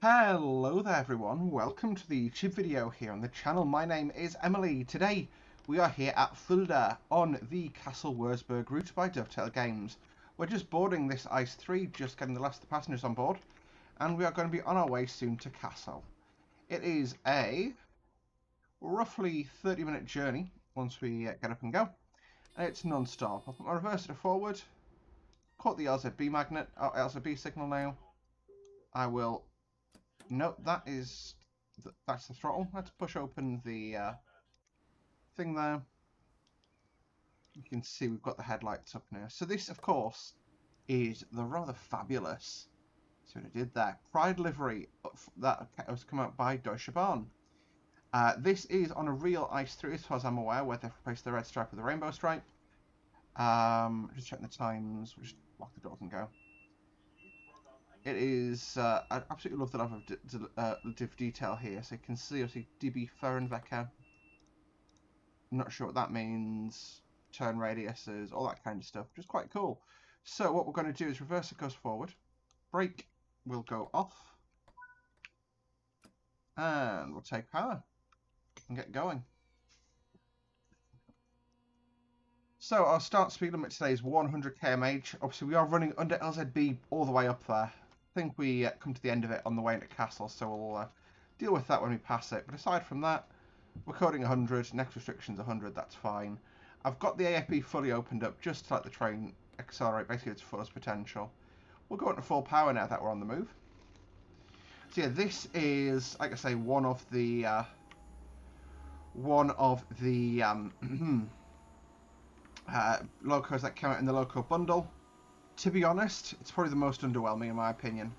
Hello there everyone, welcome to the YouTube video here on the channel. My name is Emily. Today we are here at Fulda on the Kassle route by Dovetail Games. We're just boarding this Ice 3, just getting the last of the passengers on board, and we are going to be on our way soon to Kassle. It is a roughly 30-minute journey once we get up and go, and it's non-stop. I'll put my reverser forward, caught the LZB magnet, LZB signal now. I will No, that's the throttle. Let's push open the thing there. You can see we've got the headlights up now. So this, of course, is the rather fabulous, see what I did there, Pride livery that was come out by Deutsche Bahn. This is on a real Ice 3, as far as I'm aware, where they've replaced the red stripe with the rainbow stripe. Just checking the times. We'll just lock the doors and go. It is, I absolutely love the level of detail here. So you can see, obviously, DB Fahrenwecker. I'm not sure what that means. Turn radiuses, all that kind of stuff, which is quite cool. So what we're going to do is reverse it goes forward. Brake will go off. And we'll take power and get going. So our start speed limit today is 100 km/h. Obviously we are running under LZB all the way up there. I think we come to the end of it on the way into Kassle, so we'll deal with that when we pass it. But aside from that, we're coding 100, next restriction's 100, that's fine. I've got the AFB fully opened up just to let the train accelerate basically its fullest potential. We'll go into full power now that we're on the move. So yeah, this is, like I say, one of the locos that came out in the loco bundle. To be honest, it's probably the most underwhelming in my opinion.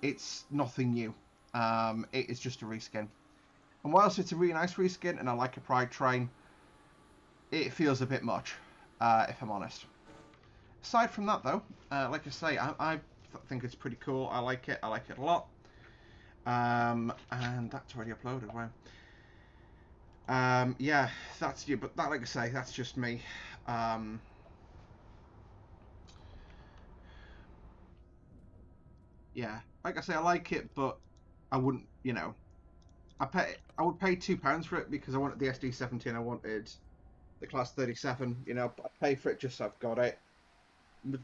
It's nothing new. It is just a reskin. And whilst it's a really nice reskin and I like a Pride train, it feels a bit much, if I'm honest. Aside from that though, like I say, I think it's pretty cool. I like it a lot. And that's already uploaded, wow. Yeah, that's you, but that, like I say, that's just me. Yeah, like I say, I like it, but I wouldn't, you know, I would pay £2 for it because I wanted the SD70 and I wanted the Class 37. You know, I pay for it just so I've got it.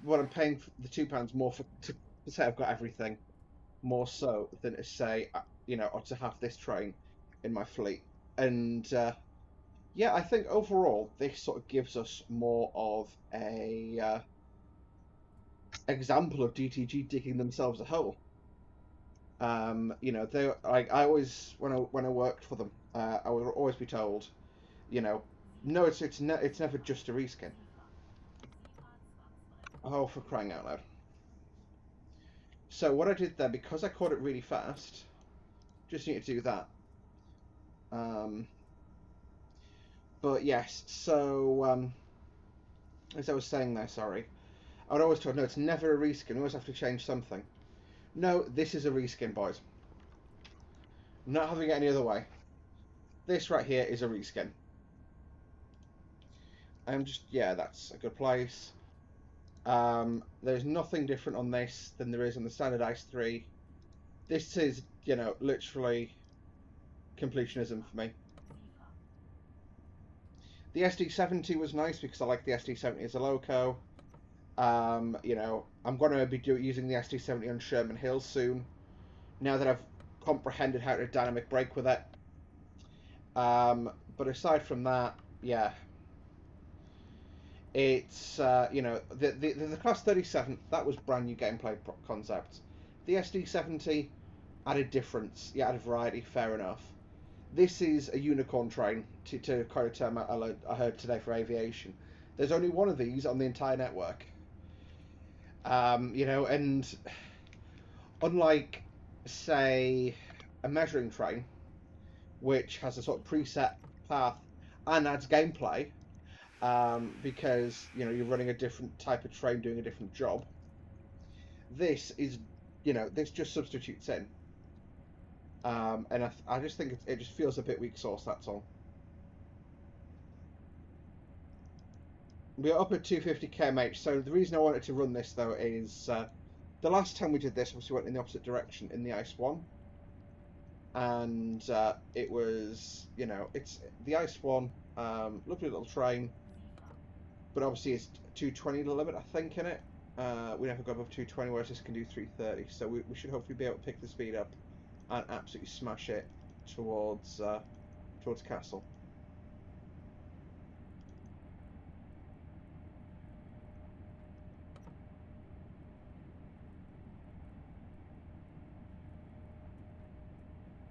What I'm paying for the £2 more for to say I've got everything, more so than to say, you know, or to have this train in my fleet. And yeah, I think overall this sort of gives us more of a example of DTG digging themselves a hole. You know, I always when I worked for them, I would always be told, you know, no, it's never just a reskin. Oh, for crying out loud! So what I did there, because I caught it really fast, just need to do that. But yes, so as I was saying there, sorry, I would always told, no, it's never a reskin. We always have to change something. No, this is a reskin, boys. Not having it any other way. This right here is a reskin. I'm just, yeah, that's a good place. There's nothing different on this than there is on the standard Ice 3. This is, you know, literally completionism for me. The SD70 was nice because I like the SD70 as a loco. You know, I'm going to be using the SD70 on Sherman Hill soon, now that I've comprehended how to dynamic brake with it. But aside from that, yeah, it's you know, the Class 37, that was brand new gameplay concept. The SD70 added difference, yeah, added variety, fair enough. This is a unicorn train, to quote a term I heard today for aviation. There's only one of these on the entire network. You know, and unlike, say, a measuring train, which has a sort of preset path and adds gameplay, because, you know, you're running a different type of train doing a different job, this is, you know, this just substitutes in. And I just think it just feels a bit weak sauce, that's all. We're up at 250 km/h, so the reason I wanted to run this, though, is The last time we did this, obviously went in the opposite direction in the Ice One, and it was, you know, it's the Ice One, lovely little train, but obviously it's 220 the limit, I think, in it. We never go above 220, whereas this can do 330, so we should hopefully be able to pick the speed up and absolutely smash it towards towards Kassle.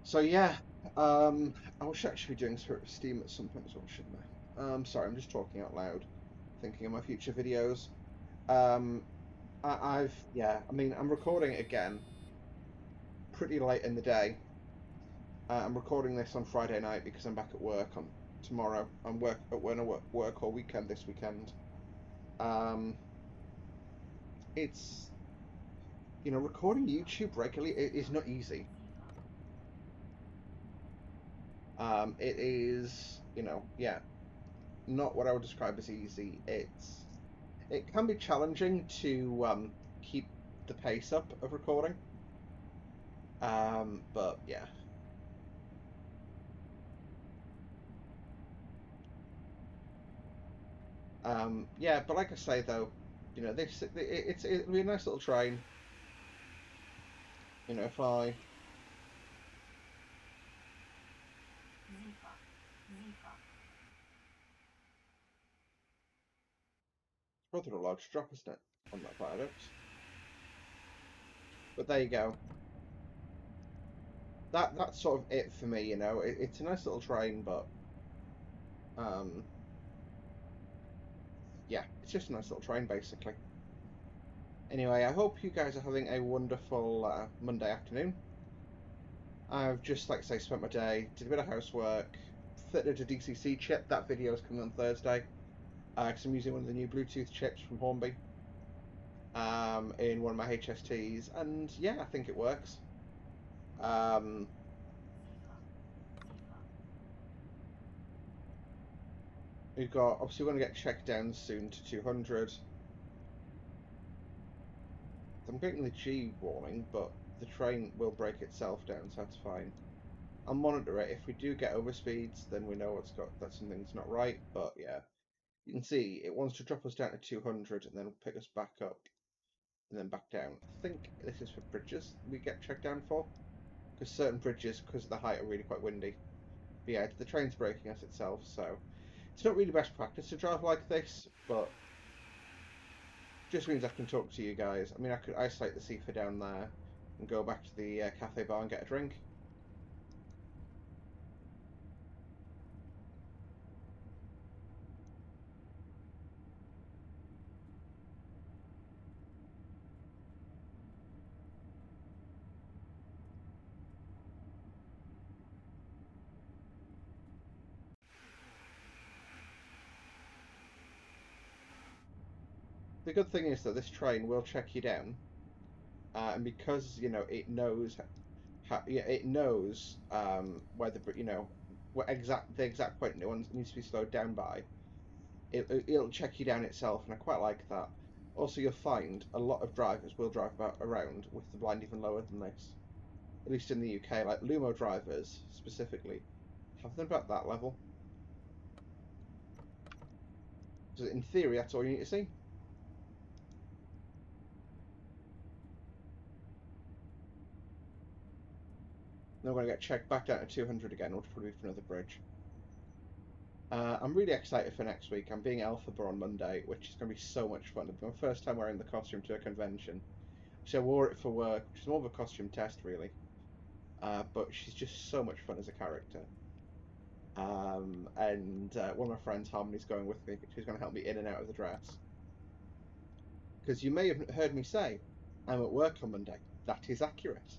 So yeah, I should actually be doing Spirit of Steam at some point as well, shouldn't I? Sorry, I'm just talking out loud, thinking of my future videos. Um, yeah, I mean, I'm recording it again pretty late in the day. I'm recording this on Friday night because I'm back at work on tomorrow. I'm work all weekend this weekend. Um, it's, you know, recording YouTube regularly is not easy. It is, you know, yeah, not what I would describe as easy. It can be challenging to keep the pace up of recording. But yeah. Yeah, but like I say though, you know, it'll be a nice little train. You know, if I rather a large drop, isn't it, on that viaduct? But there you go. That's sort of it for me. You know, it's a nice little train, but um, yeah, it's just a nice little train basically. Anyway, I hope you guys are having a wonderful Monday afternoon. I've just, like I say, spent my day, did a bit of housework, fitted a DCC chip. That video is coming on Thursday. Because I'm using one of the new Bluetooth chips from Hornby in one of my HSTs, and yeah, I think it works. Um, we've got, obviously, we're going to get checked down soon to 200. I'm getting the G warning, but the train will break itself down, so that's fine. I'll monitor it. If we do get overspeeds, then we know that something's not right. But yeah, you can see it wants to drop us down to 200 and then pick us back up and then back down. I think this is for bridges we get checked down for, because certain bridges, because of the height, are really quite windy. But yeah, the train's braking us itself, so it's not really best practice to drive like this, but just means I can talk to you guys. I mean, I could isolate the Sifa down there and go back to the cafe bar and get a drink. The good thing is that this train will check you down, and because you know it knows how, yeah, it knows where you know the exact point no one needs to be slowed down by. It'll check you down itself, and I quite like that. Also, you'll find a lot of drivers will drive around with the blind even lower than this. At least in the UK, like Lumo drivers specifically, have them about that level. So in theory, that's all you need to see. Then we're going to get checked back down to 200 again, which will probably be for another bridge. I'm really excited for next week. I'm being Alphaba on Monday, which is going to be so much fun. It's my first time wearing the costume to a convention. So I wore it for work, which is more of a costume test, really. But she's just so much fun as a character. And one of my friends, Harmony's going with me. She's going to help me in and out of the dress. Because you may have heard me say, I'm at work on Monday. That is accurate.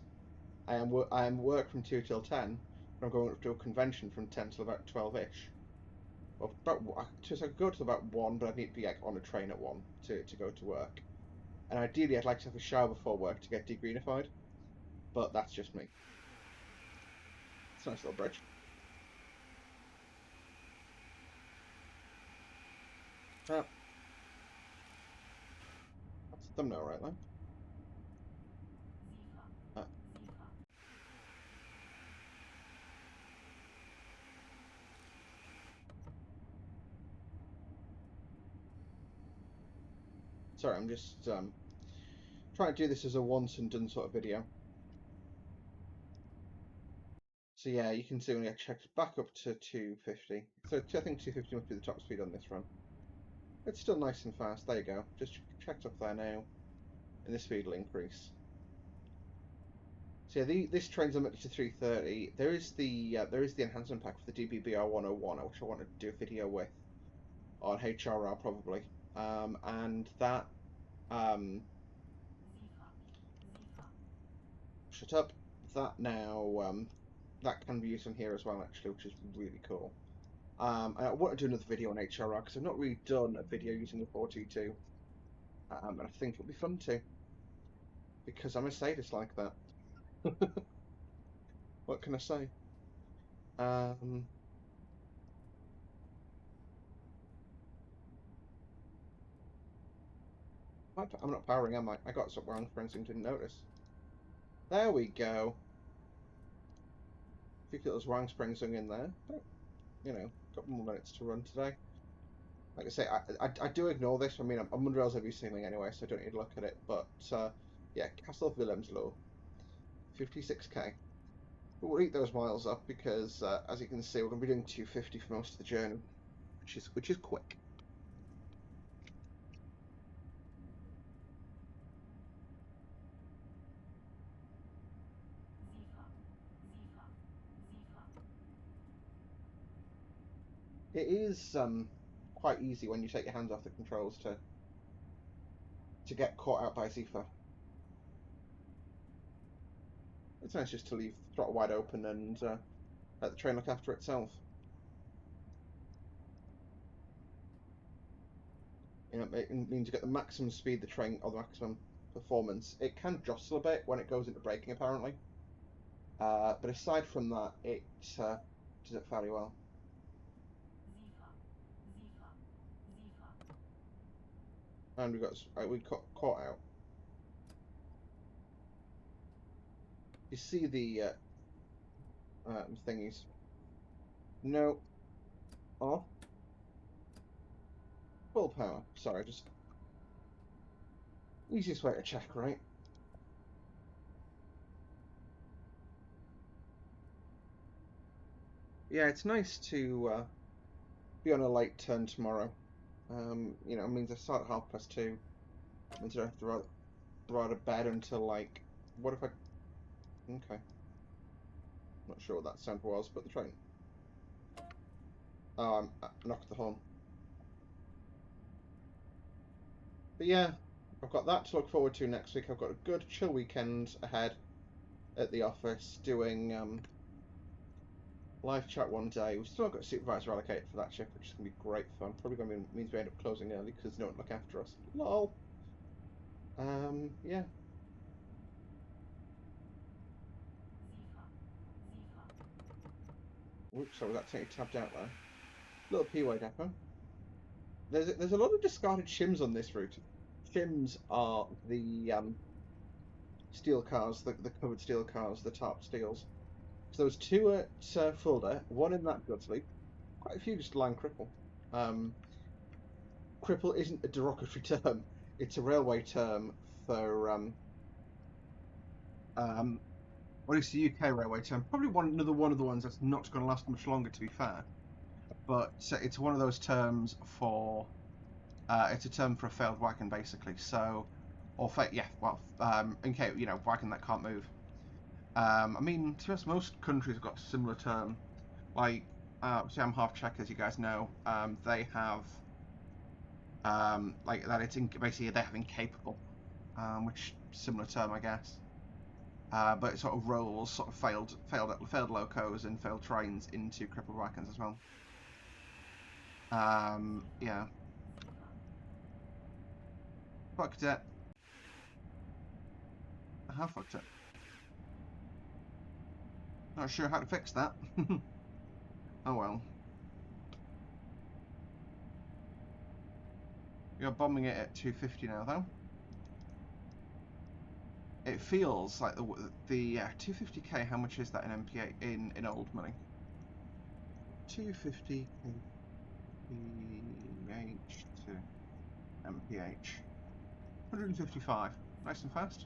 I am work from 2 till 10, but I'm going up to a convention from 10 till about 12-ish. Well, so I could go to about 1, but I'd need to be like on a train at 1 to go to work. And ideally, I'd like to have a shower before work to get degreenfied, but that's just me. It's a nice little bridge. Ah, that's the thumbnail right there. Sorry, I'm just trying to do this as a once and done sort of video. So yeah, you can see when I checked back up to 250. So I think 250 must be the top speed on this run. It's still nice and fast. There you go. Just checked up there now, and the speed will increase. So yeah, this train's limited to 330. There is the enhancement pack for the BR401, which I want to do a video with on HRR probably, and that shut up. That now that can be used on here as well actually, which is really cool. And I want to do another video on HRR because I've not really done a video using the 422, and I think it'll be fun too because I'm a sadist like that. What can I say? I'm not powering, am I? I got something wrong, friends, and didn't notice. There we go. A few little wang springs in there, but you know, a couple more minutes to run today. Like I say, I do ignore this. I mean, I'm under LW ceiling anyway, so I don't need to look at it. But yeah, Kassle Wilhelmsloh, 56k. But we'll eat those miles up because, as you can see, we're going to be doing 250 for most of the journey, which is quick. It is quite easy when you take your hands off the controls to get caught out by Zifa. It's nice just to leave the throttle wide open and let the train look after itself. You know, it means you get the maximum speed the train, or the maximum performance. It can jostle a bit when it goes into braking, apparently. But aside from that, it does it fairly well. And we got caught out. You see the thingies? No, off. Full power. Sorry, just easiest way to check, right? Yeah, it's nice to be on a late turn tomorrow. You know, it means I start at 2:30. Means I have to ride out of bed until like, what if I? Okay, not sure what that sound was, but the train. Oh, I knocked the horn. But yeah, I've got that to look forward to next week. I've got a good chill weekend ahead at the office doing live chat one day. We've still got a supervisor allocated for that shift, which is going to be great fun. Probably going to means we end up closing early because no one look after us. Lol. Yeah. Oops, sorry, that technically tabbed out there. Little P-way depot. There's a lot of discarded shims on this route. Shims are the steel cars, the covered steel cars, the top steels. So there was two at Fulda, one in that Dudley, quite a few just lying cripple. Cripple isn't a derogatory term; it's a railway term for well, it's the UK railway term. Probably another one of the ones that's not going to last much longer, to be fair. But it's one of those terms for it's a term for a failed wagon, basically. So, or yeah, well, in case you know, wagon that can't move. I mean, to be honest, most countries have got a similar term. Like, see, I'm half Czech, as you guys know. They have like that. Basically they have incapable, which similar term, I guess. But it sort of rolls sort of failed locos and failed trains into crippled wagons as well. Yeah. Fucked it. I have fucked it. Not sure how to fix that. Oh well. You're bombing it at 250 now, though. It feels like the 250k. How much is that in MPH in old money? 250 kph to MPH. 155. Nice and fast.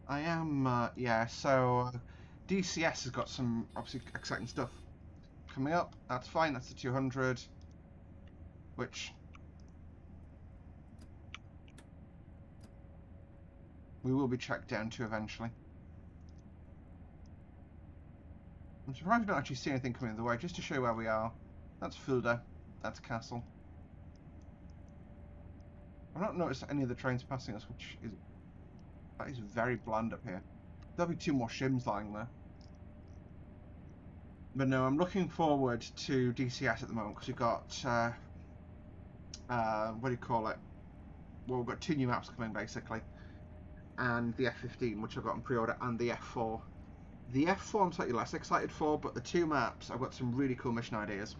I am, yeah, so DCS has got some obviously exciting stuff coming up. That's fine, that's the 200, which we will be checked down to eventually. I'm surprised we don't actually see anything coming the way, just to show where we are. That's Fulda, that's Kassle. I've not noticed any of the trains passing us, which is, that is very bland up here. There'll be 2 more shims lying there. But no, I'm looking forward to DCS at the moment, because we've got, what do you call it? Well, we've got 2 new maps coming, basically. And the F15, which I've got on pre-order, and the F4. The F4 I'm slightly less excited for, but the 2 maps, I've got some really cool mission ideas.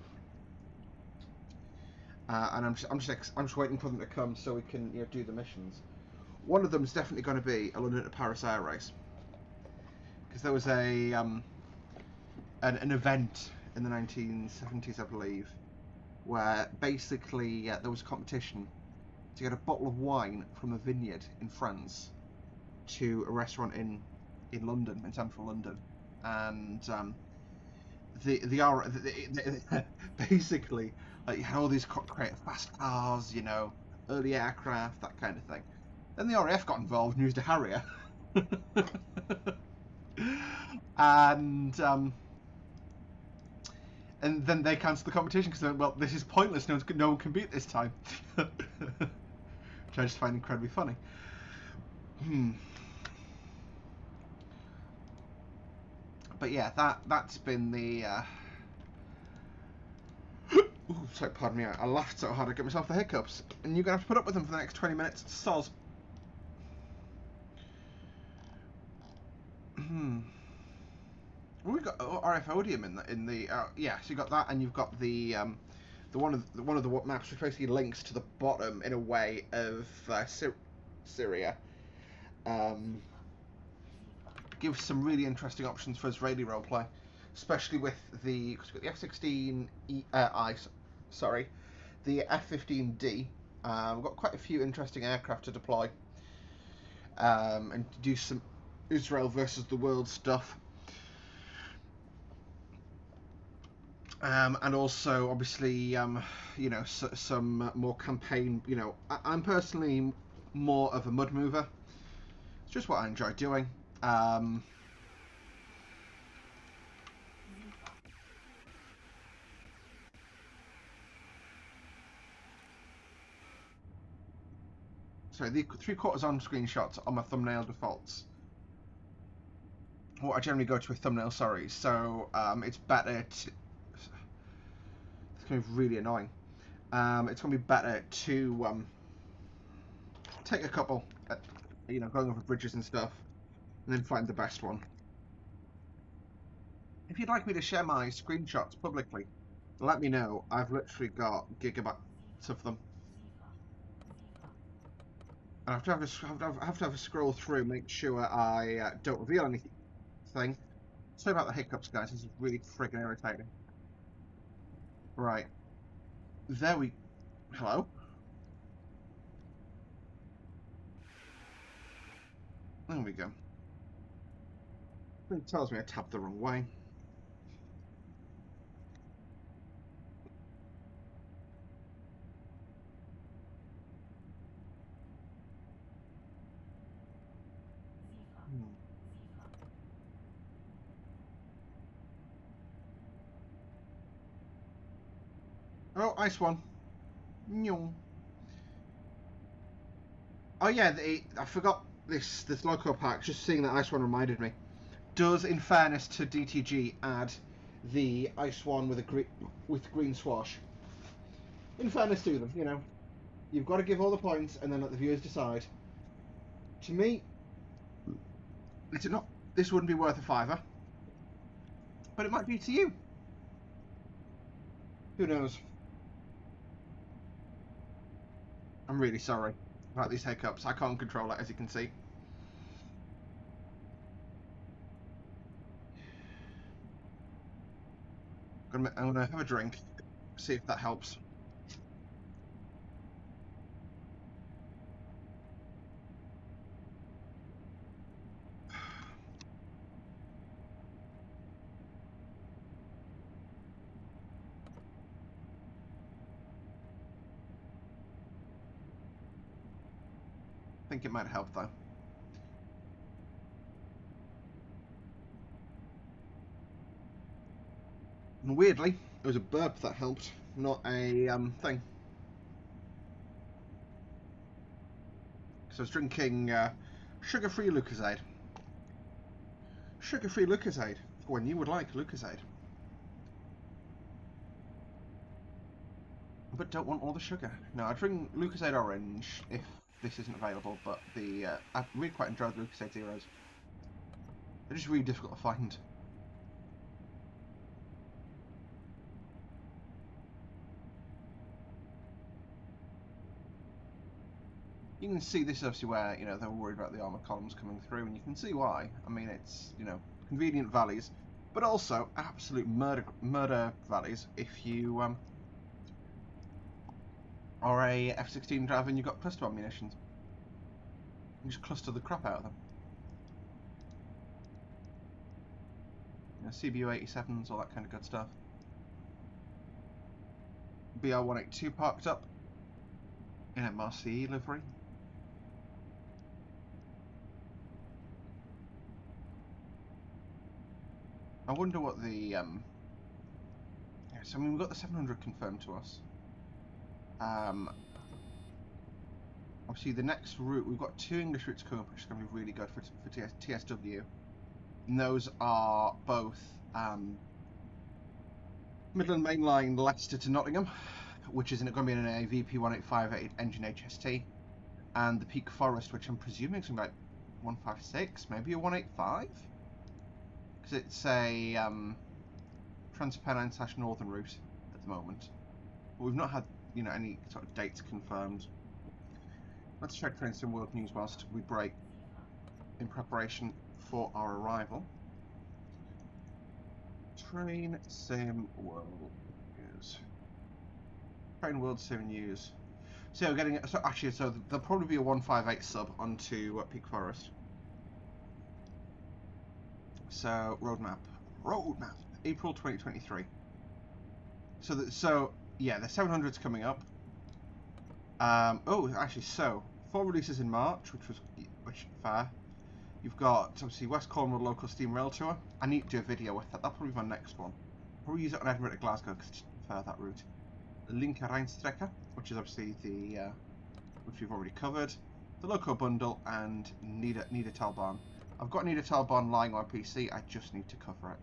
And I'm just waiting for them to come so we can do the missions. One of them is definitely going to be a London to Paris air race, because there was a an event in the 1970s, I believe, where basically there was a competition to get a bottle of wine from a vineyard in France to a restaurant in London, in central London, and basically, like, you had all these great fast cars, early aircraft, that kind of thing. Then the RAF got involved and used a Harrier, and then they cancelled the competition because they went, well, this is pointless. No one can beat this time, which I just find incredibly funny. But yeah, that's been the. Ooh, sorry, pardon me. I laughed so hard I got myself the hiccups, and you're gonna have to put up with them for the next 20 minutes. Soz. We've got RFodium in the yeah. So you got that, and you've got the one of the maps which basically links to the bottom in a way of Syria. Gives some really interesting options for Israeli roleplay, especially with the F-16 sorry, the F-15D. We've got quite a few interesting aircraft to deploy, and do some Israel versus the world stuff. And also, obviously, some more campaign. I'm personally more of a mud mover. It's just what I enjoy doing. So the 3/4 on screenshots are my thumbnail defaults. Or I generally go to a thumbnail, sorry. So it's better to... It's going to be really annoying. It's going to be better to take a couple, going over bridges and stuff, and then find the best one. If you'd like me to share my screenshots publicly, let me know. I've literally got gigabytes of them. I have to have a scroll through, make sure I don't reveal anything. Sorry about the hiccups, guys. This is really friggin' irritating. Right. There we... Hello? There we go. It tells me I tapped the wrong way. Oh, ice one. Nyong. Oh yeah, I forgot this local park. Just seeing that ice one reminded me. Does, in fairness to DTG, add the ice one with green swash. In fairness to them, you know, you've got to give all the points and then let the viewers decide. To me, it's not. This wouldn't be worth a fiver, but it might be to you. Who knows? I'm really sorry about these hiccups. I can't control it, as you can see. I'm gonna have a drink, see if that helps. I think it might help though. And weirdly, it was a burp that helped, not a thing. So I was drinking sugar-free Lucozade. Sugar-free Lucozade, for when you would like Lucozade. But don't want all the sugar. No, I drink Lucozade Orange if this isn't available, but I really quite enjoy the Lucozade Zeros. They're just really difficult to find. You can see this is obviously where, you know, they're worried about the armour columns coming through, and you can see why. I mean, it's, you know, convenient valleys, but also absolute murder valleys if you are a F-16 driver and you've got cluster bomb munitions. You just cluster the crap out of them. You know, CBU-87s, all that kind of good stuff. BR403 parked up in MRCE livery. I wonder what the yeah, so I mean, we've got the 700 confirmed to us. Obviously the next route, we've got 2 English routes coming up, which is going to be really good for TSW. And those are both Midland Main Line Leicester to Nottingham, which is going to be in a VP1858 engine HST, and the Peak Forest, which I'm presuming is going to be like 156, maybe a 185, because it's a Trans-Pennine/Northern route at the moment. But we've not had, you know, any sort of dates confirmed. Let's check Train Sim World News whilst we break in preparation for our arrival. Train Sim World News. Train World Sim News. So we're getting, so actually, so there'll probably be a 158 sub onto Peak Forest. So roadmap, April 2023. So yeah, the 700's coming up. Oh, actually, so 4 releases in March, which fair. You've got obviously West Cornwall Local Steam Rail Tour. I need to do a video with that. That'll probably be my next one. I'll probably use it on Edinburgh to Glasgow because I prefer that route. The Linker Rheinstrecke, which is obviously the which we've already covered. The Loco Bundle and Niedertalbahn. I've got Niedertalbahn lying on my PC. I just need to cover it.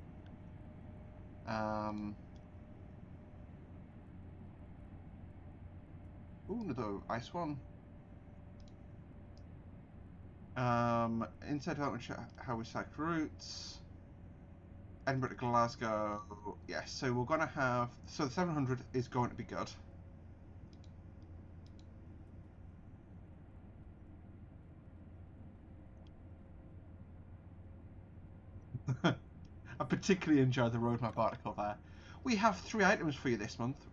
Ooh, another ice one. Inside development, how we select routes. Edinburgh to Glasgow. Yes, so we're going to have... So the 700 is going to be good. I particularly enjoyed the roadmap article there. We have 3 items for you this month's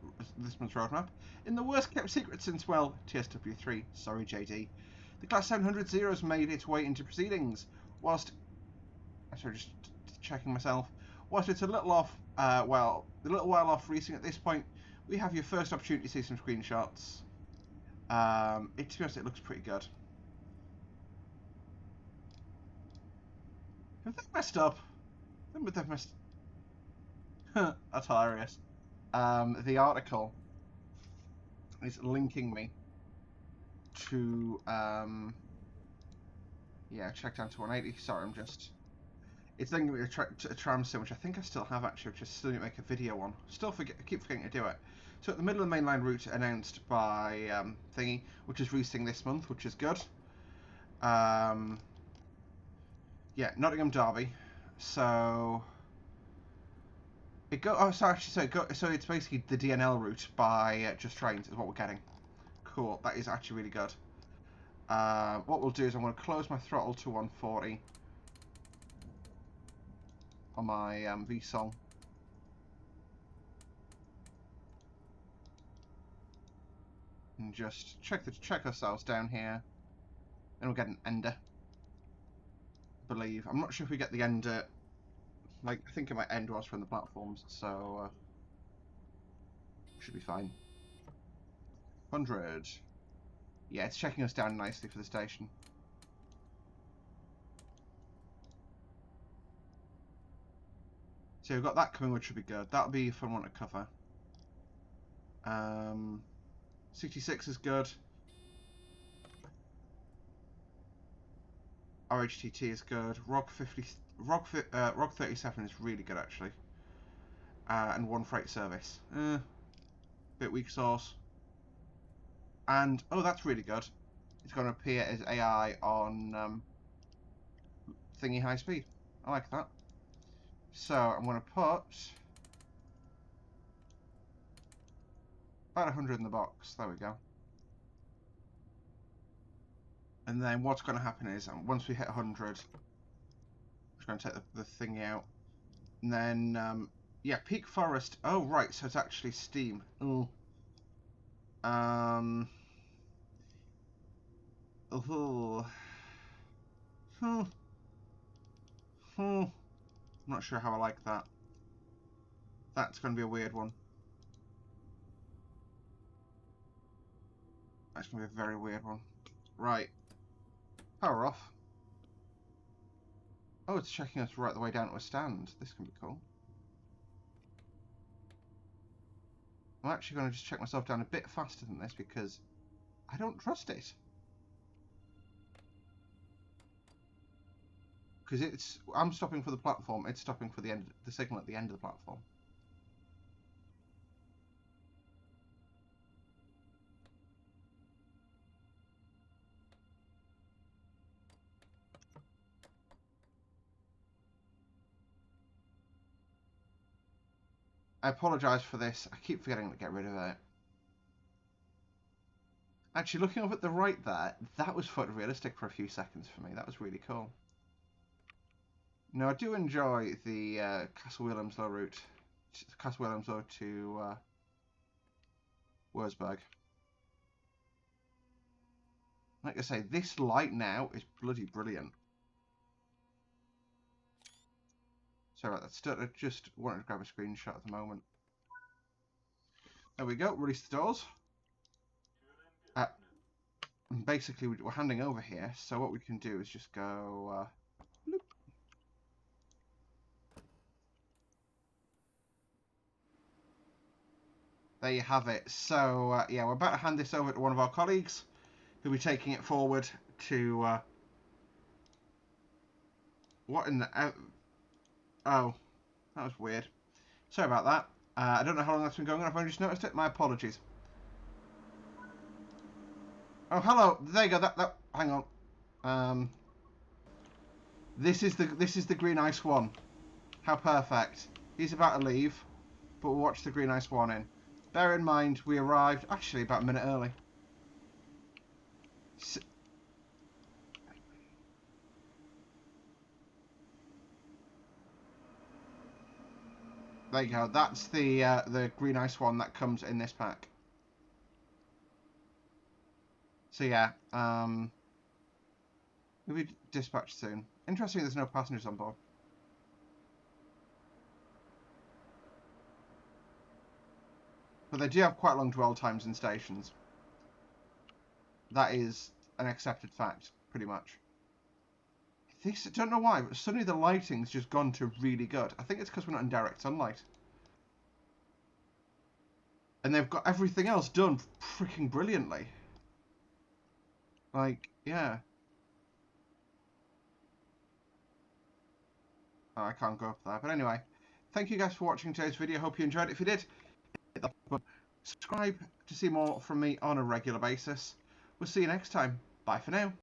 roadmap. In the worst kept secret since, well, TSW3. Sorry, JD. The Class 700 Zeros made its way into proceedings, whilst... Sorry, just checking myself. Whilst it's a little off, well, a little while off racing at this point, we have your first opportunity to see some screenshots. To be honest, it looks pretty good. Have they messed up? They've messed... That's hilarious. The article It's linking me to, yeah, check down to 180. Sorry, I'm just... It's linking me to a tram sim, which I think I still have, actually, which I still need to make a video on. Still keep forgetting to do it. So at the middle of the mainline route announced by Thingy, which is releasing this month, which is good. Yeah, Nottingham Derby. So... So it's basically the DNL route by Just Trains is what we're getting. Cool, that is actually really good. What we'll do is I'm going to close my throttle to 140 on my VSOL. And just check ourselves down here. And we'll get an ender. I believe. I'm not sure if we get the ender. Like, I think it might end whilst we're on the platforms, so should be fine. 100. Yeah, it's checking us down nicely for the station. So we've got that coming, which should be good. That'll be a fun one to cover. 66 is good. RHTT is good. ROG 37 is really good, actually. And one freight service. Bit weak sauce. And, oh, that's really good. It's going to appear as AI on Thingy High Speed. I like that. So, I'm going to put about 100 in the box. There we go. And then what's going to happen is, once we hit 100, I'm just going to take the thingy out. And then, yeah, Peak Forest. Oh, right, so it's actually Steam. Oh. I'm not sure how I like that. That's going to be a weird one. That's going to be a very weird one. Right. Power off. Oh, it's checking us right the way down to a stand. This can be cool. I'm actually going to just check myself down a bit faster than this because I don't trust it. Because I'm stopping for the platform, it's stopping for the signal at the end of the platform. I apologise for this. I keep forgetting to get rid of it. Actually, looking up at the right there, that was photorealistic for a few seconds for me. That was really cool. No, I do enjoy the Kassle-Wilhelmsloh route. Kassle-Wilhelmsloh to Wurzburg. Like I say, this light now is bloody brilliant. Sorry about that. I just wanted to grab a screenshot at the moment. There we go. Release the doors. Basically, we're handing over here. So what we can do is just go... loop. There you have it. So, yeah, we're about to hand this over to one of our colleagues who'll be taking it forward to... what in the... oh, that was weird. Sorry about that. I don't know how long that's been going on. I've only just noticed it. My apologies. Oh, hello. There you go. That. Hang on. This is the green ice one. How perfect. He's about to leave, but we'll watch the green ice one in. Bear in mind, we arrived actually about a minute early. There you go. That's the green ice one that comes in this pack. So yeah, we'll be dispatched soon. Interesting, there's no passengers on board. But they do have quite long dwell times in stations. That is an accepted fact, pretty much. I don't know why, but suddenly the lighting's just gone to really good. I think it's because we're not in direct sunlight. And they've got everything else done freaking brilliantly. Like, yeah. Oh, I can't go up there. But anyway, thank you guys for watching today's video. Hope you enjoyed it. If you did, hit that button. Subscribe to see more from me on a regular basis. We'll see you next time. Bye for now.